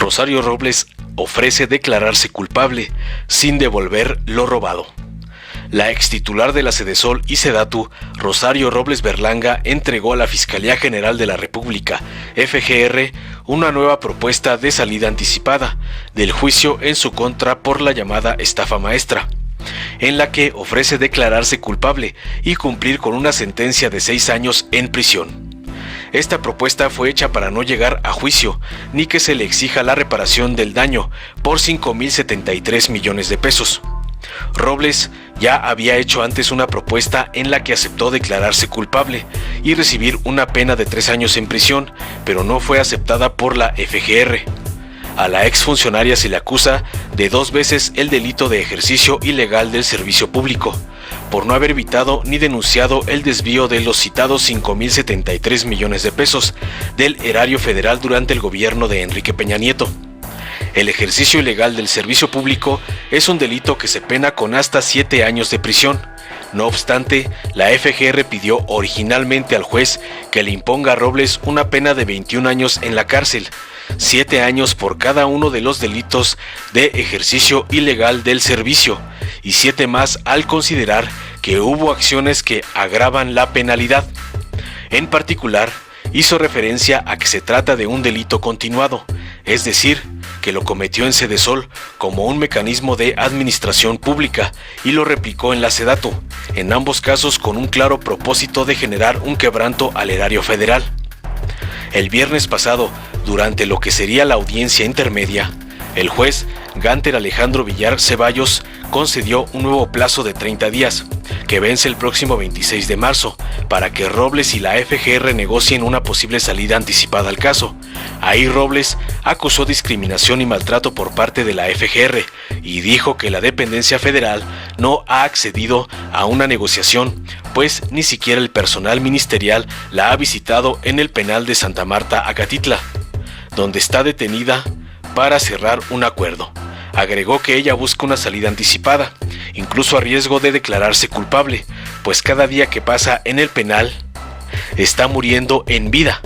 Rosario Robles ofrece declararse culpable sin devolver lo robado. La extitular de la Sedesol y Sedatu, Rosario Robles Berlanga, entregó a la Fiscalía General de la República, FGR, una nueva propuesta de salida anticipada del juicio en su contra por la llamada estafa maestra, en la que ofrece declararse culpable y cumplir con una sentencia de 6 años en prisión. Esta propuesta fue hecha para no llegar a juicio, ni que se le exija la reparación del daño por 5.073 millones de pesos. Robles ya había hecho antes una propuesta en la que aceptó declararse culpable y recibir una pena de 3 años en prisión, pero no fue aceptada por la FGR. A la exfuncionaria se le acusa de 2 veces el delito de ejercicio ilegal del servicio público, por no haber evitado ni denunciado el desvío de los citados 5.073 millones de pesos del erario federal durante el gobierno de Enrique Peña Nieto. El ejercicio ilegal del servicio público es un delito que se pena con hasta 7 años de prisión. No obstante, la FGR pidió originalmente al juez que le imponga a Robles una pena de 21 años en la cárcel, 7 años por cada uno de los delitos de ejercicio ilegal del servicio y 7 más al considerar que hubo acciones que agravan la penalidad. En particular, hizo referencia a que se trata de un delito continuado, es decir, que lo cometió en Sedesol como un mecanismo de administración pública y lo replicó en la Sedatu, en ambos casos con un claro propósito de generar un quebranto al erario federal. El viernes pasado, durante lo que sería la audiencia intermedia, el juez Gánter Alejandro Villar Ceballos concedió un nuevo plazo de 30 días, que vence el próximo 26 de marzo, para que Robles y la FGR negocien una posible salida anticipada al caso. Ahí Robles acusó discriminación y maltrato por parte de la FGR y dijo que la dependencia federal no ha accedido a una negociación, pues ni siquiera el personal ministerial la ha visitado en el penal de Santa Marta, Acatitla, donde está detenida para cerrar un acuerdo. Agregó que ella busca una salida anticipada, incluso a riesgo de declararse culpable, pues cada día que pasa en el penal está muriendo en vida.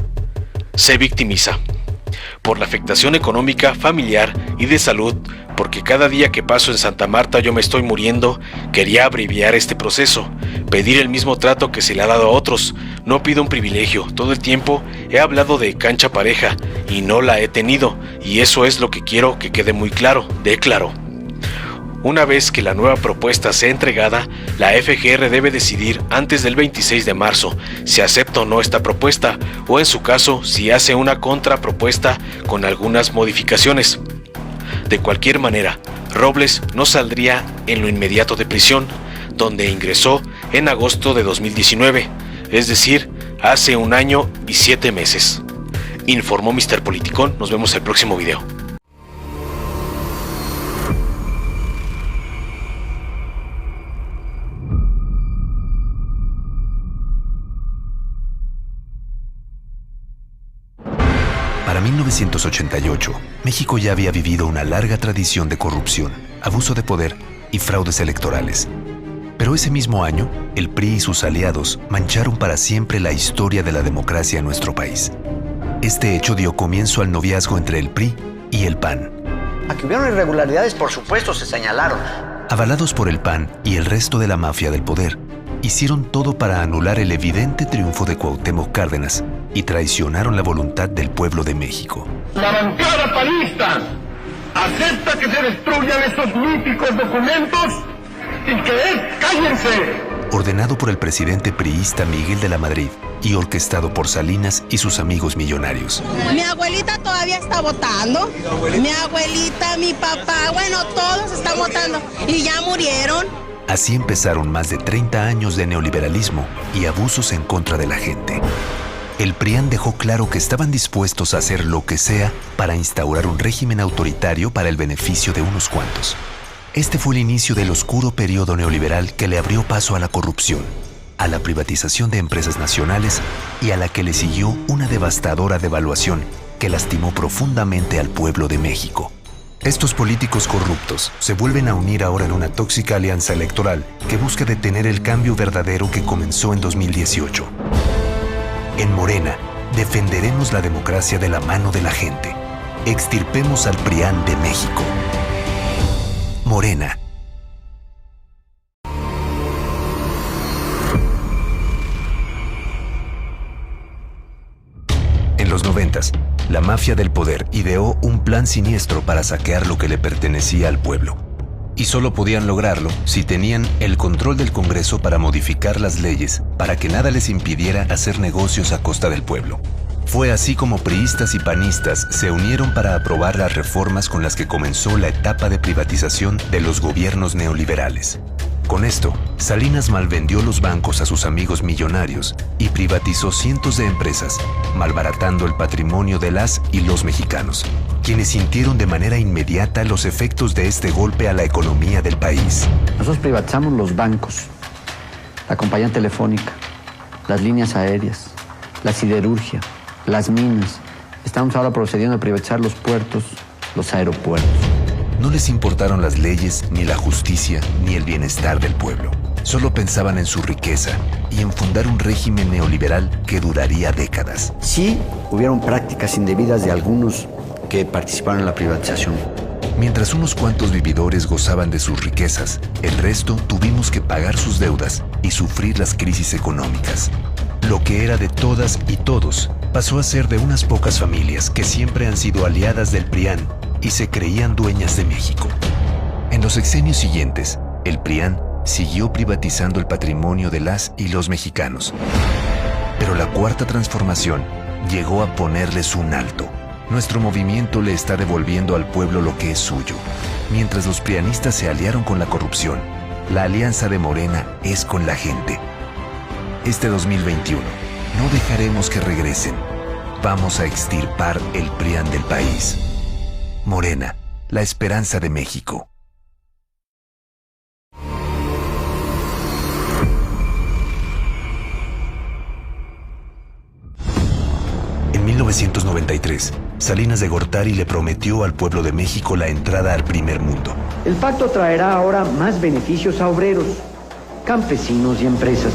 Se victimiza por la afectación económica, familiar y de salud, porque cada día que paso en Santa Marta yo me estoy muriendo. Quería abreviar este proceso, pedir el mismo trato que se le ha dado a otros. No pido un privilegio, todo el tiempo he hablado de cancha pareja y no la he tenido, y eso es lo que quiero que quede muy claro, declaró. Una vez que la nueva propuesta sea entregada, la FGR debe decidir antes del 26 de marzo si acepta o no esta propuesta, o en su caso, si hace una contrapropuesta con algunas modificaciones. De cualquier manera, Robles no saldría en lo inmediato de prisión, donde ingresó en agosto de 2019, es decir, hace 1 año y 7 meses. Informó Mr. Politicón. Nos vemos en el próximo video. Para 1988, México ya había vivido una larga tradición de corrupción, abuso de poder y fraudes electorales. Pero ese mismo año, el PRI y sus aliados mancharon para siempre la historia de la democracia en nuestro país. Este hecho dio comienzo al noviazgo entre el PRI y el PAN. Aquí hubieron irregularidades, por supuesto, se señalaron. Avalados por el PAN y el resto de la mafia del poder, hicieron todo para anular el evidente triunfo de Cuauhtémoc Cárdenas y traicionaron la voluntad del pueblo de México. La bancada panista acepta que se destruyan esos míticos documentos y que cállense. Ordenado por el presidente priista Miguel de la Madrid y orquestado por Salinas y sus amigos millonarios. Mi abuelita todavía está votando. Mi abuelita, mi papá, bueno, todos están votando y ya murieron. Así empezaron más de 30 años de neoliberalismo y abusos en contra de la gente. El PRIAN dejó claro que estaban dispuestos a hacer lo que sea para instaurar un régimen autoritario para el beneficio de unos cuantos. Este fue el inicio del oscuro periodo neoliberal que le abrió paso a la corrupción, a la privatización de empresas nacionales y a la que le siguió una devastadora devaluación que lastimó profundamente al pueblo de México. Estos políticos corruptos se vuelven a unir ahora en una tóxica alianza electoral que busca detener el cambio verdadero que comenzó en 2018. En Morena, defenderemos la democracia de la mano de la gente. Extirpemos al PRIAN de México. Morena. En los 90s, la mafia del poder ideó un plan siniestro para saquear lo que le pertenecía al pueblo. Y solo podían lograrlo si tenían el control del Congreso para modificar las leyes, para que nada les impidiera hacer negocios a costa del pueblo. Fue así como priistas y panistas se unieron para aprobar las reformas con las que comenzó la etapa de privatización de los gobiernos neoliberales. Con esto, Salinas malvendió los bancos a sus amigos millonarios y privatizó cientos de empresas, malbaratando el patrimonio de las y los mexicanos, quienes sintieron de manera inmediata los efectos de este golpe a la economía del país. Nosotros privatizamos los bancos, la compañía telefónica, las líneas aéreas, la siderurgia, las minas. Estamos ahora procediendo a privatizar los puertos, los aeropuertos. No les importaron las leyes, ni la justicia, ni el bienestar del pueblo. Solo pensaban en su riqueza y en fundar un régimen neoliberal que duraría décadas. Sí, hubieron prácticas indebidas de algunos que participaron en la privatización. Mientras unos cuantos vividores gozaban de sus riquezas, el resto tuvimos que pagar sus deudas y sufrir las crisis económicas. Lo que era de todas y todos pasó a ser de unas pocas familias que siempre han sido aliadas del PRIAN y se creían dueñas de México. En los sexenios siguientes, el PRIAN siguió privatizando el patrimonio de las y los mexicanos. Pero la Cuarta Transformación llegó a ponerles un alto. Nuestro movimiento le está devolviendo al pueblo lo que es suyo. Mientras los prianistas se aliaron con la corrupción, la alianza de Morena es con la gente. Este 2021, no dejaremos que regresen. Vamos a extirpar el PRIAN del país. Morena, la esperanza de México. En 1993, Salinas de Gortari le prometió al pueblo de México la entrada al primer mundo. El pacto traerá ahora más beneficios a obreros, campesinos y empresas.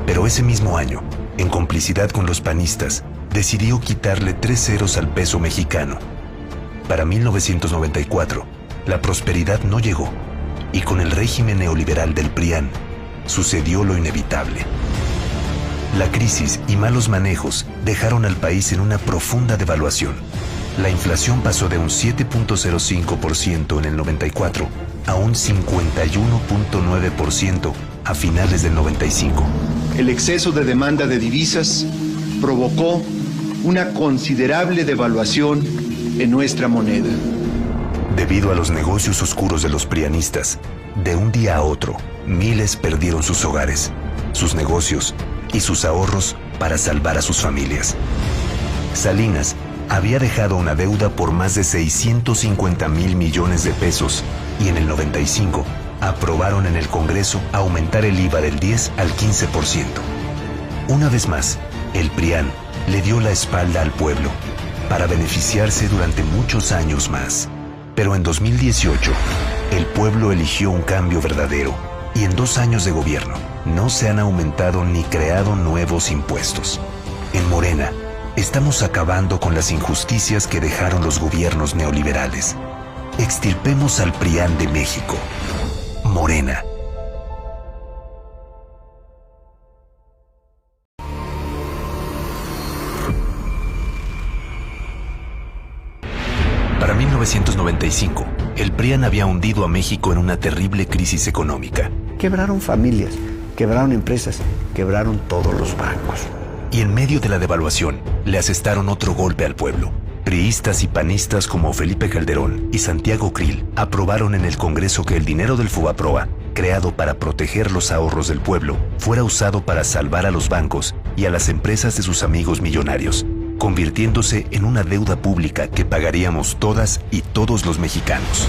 Pero ese mismo año, en complicidad con los panistas, decidió quitarle 3 ceros al peso mexicano. Para 1994, la prosperidad no llegó, y con el régimen neoliberal del PRIAN, sucedió lo inevitable. La crisis y malos manejos dejaron al país en una profunda devaluación. La inflación pasó de un 7.05% en el 94 a un 51.9% a finales del 95. El exceso de demanda de divisas provocó una considerable devaluación en nuestra moneda. Debido a los negocios oscuros de los prianistas, de un día a otro, miles perdieron sus hogares, sus negocios y sus ahorros para salvar a sus familias. Salinas había dejado una deuda por más de 650,000 millones de pesos y en el 95 aprobaron en el Congreso aumentar el IVA del 10 al 15%. Una vez más, el PRIAN le dio la espalda al pueblo para beneficiarse durante muchos años más. Pero en 2018, el pueblo eligió un cambio verdadero y en 2 años de gobierno no se han aumentado ni creado nuevos impuestos. En Morena, estamos acabando con las injusticias que dejaron los gobiernos neoliberales. Extirpemos al PRIAN de México. Morena. Para 1995, el PRIAN había hundido a México en una terrible crisis económica. Quebraron familias, quebraron empresas, quebraron todos los bancos. Y en medio de la devaluación, le asestaron otro golpe al pueblo. Priistas y panistas como Felipe Calderón y Santiago Krill aprobaron en el Congreso que el dinero del Fobaproa, creado para proteger los ahorros del pueblo, fuera usado para salvar a los bancos y a las empresas de sus amigos millonarios, convirtiéndose en una deuda pública que pagaríamos todas y todos los mexicanos.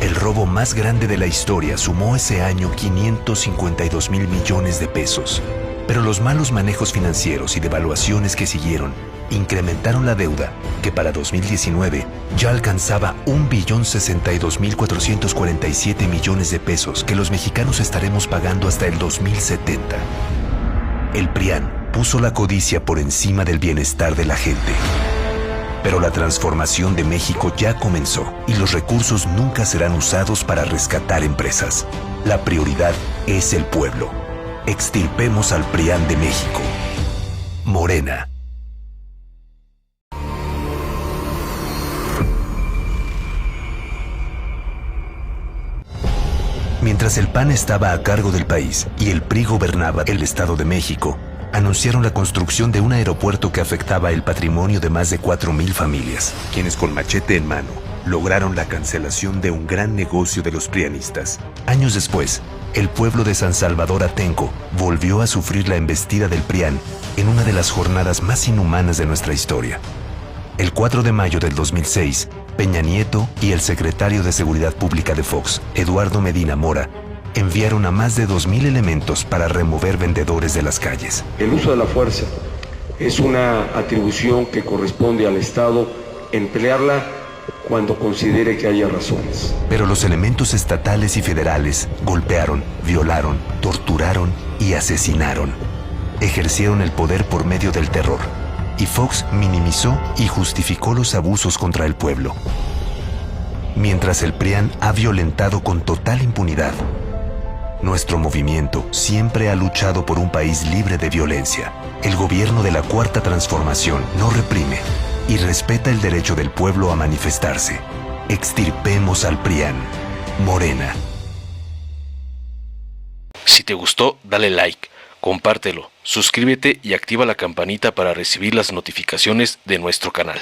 El robo más grande de la historia sumó ese año 552,000 millones de pesos. Pero los malos manejos financieros y devaluaciones que siguieron incrementaron la deuda, que para 2019 ya alcanzaba 1,062,447 millones de pesos que los mexicanos estaremos pagando hasta el 2070. El PRIAN puso la codicia por encima del bienestar de la gente. Pero la transformación de México ya comenzó y los recursos nunca serán usados para rescatar empresas. La prioridad es el pueblo. Extirpemos al PRIAN de México. Morena. Mientras el PAN estaba a cargo del país y el PRI gobernaba el Estado de México, anunciaron la construcción de un aeropuerto que afectaba el patrimonio de más de 4,000 familias, quienes con machete en mano lograron la cancelación de un gran negocio de los prianistas. Años después, el pueblo de San Salvador Atenco volvió a sufrir la embestida del PRIAN en una de las jornadas más inhumanas de nuestra historia. El 4 de mayo del 2006, Peña Nieto y el secretario de Seguridad Pública de Fox, Eduardo Medina Mora, enviaron a más de 2,000 elementos para remover vendedores de las calles. El uso de la fuerza es una atribución que corresponde al Estado emplearla cuando considere que haya razones. Pero los elementos estatales y federales golpearon, violaron, torturaron y asesinaron. Ejercieron el poder por medio del terror. Y Fox minimizó y justificó los abusos contra el pueblo. Mientras el PRIAN ha violentado con total impunidad, nuestro movimiento siempre ha luchado por un país libre de violencia. El gobierno de la Cuarta Transformación no reprime y respeta el derecho del pueblo a manifestarse. Extirpemos al PRIAN. Morena. Si te gustó, dale like, compártelo, suscríbete y activa la campanita para recibir las notificaciones de nuestro canal.